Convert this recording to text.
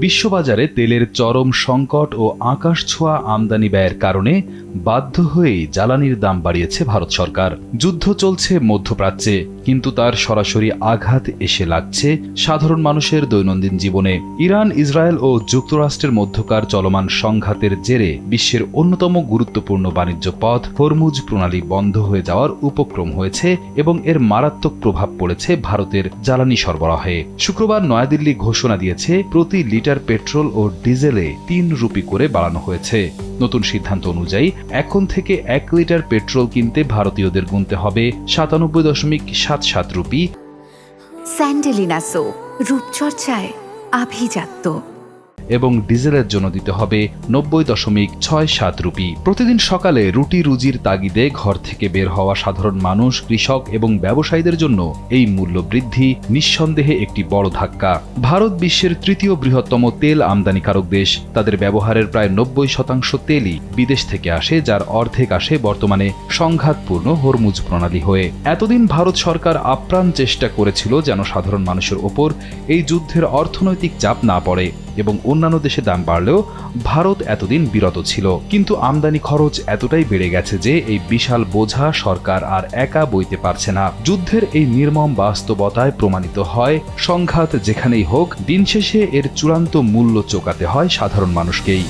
বিশ্ববাজারে তেলের চরম সংকট ও আকাশ ছোঁয়া আমদানি ব্যয়ের কারণে বাধ্য হয়েই জ্বালানির দাম বাড়িয়েছে ভারত সরকার। যুদ্ধ চলছে মধ্যপ্রাচ্যে, কিন্তু তার সরাসরি আঘাত এসে লাগছে সাধারণ মানুষের দৈনন্দিন জীবনে। ইরান, ইসরায়েল ও যুক্তরাষ্ট্রের মধ্যকার চলমান সংঘাতের জেরে বিশ্বের অন্যতম গুরুত্বপূর্ণ বাণিজ্য পথ হরমুজ প্রণালী বন্ধ হয়ে যাওয়ার উপক্রম হয়েছে এবং এর মারাত্মক প্রভাব পড়েছে ভারতের জ্বালানি সরবরাহে। শুক্রবার নয়াদিল্লি ঘোষণা দিয়েছে প্রতি লিটার পেট্রোল ও ডিজেলে ৩ রুপি করে বাড়ানো হয়েছে। নতুন সিদ্ধান্ত অনুযায়ী এখন থেকে ১ লিটার পেট্রোল কিনতে ভারতীয়দের গুনতে হবে ৯৭.৭৭ রুপি। স্যান্ডেলিনা সো, রূপচর্চায় আভিজাত্য। এবং ডিজেলের জন্য দিতে হবে ৯০.৬৭ রুপি। প্রতিদিন সকালে রুটি রুজির তাগিদে ঘর থেকে বের হওয়া সাধারণ মানুষ, কৃষক এবং ব্যবসায়ীদের জন্য এই মূল্য বৃদ্ধি নিঃসন্দেহে একটি বড় ধাক্কা। ভারত বিশ্বের তৃতীয় বৃহত্তম তেল আমদানিকারক দেশ। তাদের ব্যবহারের প্রায় ৯০% তেলই বিদেশ থেকে আসে, যার অর্ধেক আসে বর্তমানে সংঘাতপূর্ণ হরমুজ প্রণালী হয়ে। এতদিন ভারত সরকার আপ্রাণ চেষ্টা করেছিল যেন সাধারণ মানুষের ওপর এই যুদ্ধের অর্থনৈতিক চাপ না পড়ে, এবং অন্যান্য দেশে দাম বাড়লেও ভারত এতদিন বিরত ছিল। কিন্তু আমদানি খরচ এতটাই বেড়ে গেছে যে এই বিশাল বোঝা সরকার আর একা বইতে পারছে না। যুদ্ধের এই নির্মম বাস্তবতায় প্রমাণিত হয়, সংঘাত যেখানেই হোক, দিন শেষে এর চূড়ান্ত মূল্য চোকাতে হয় সাধারণ মানুষকেই।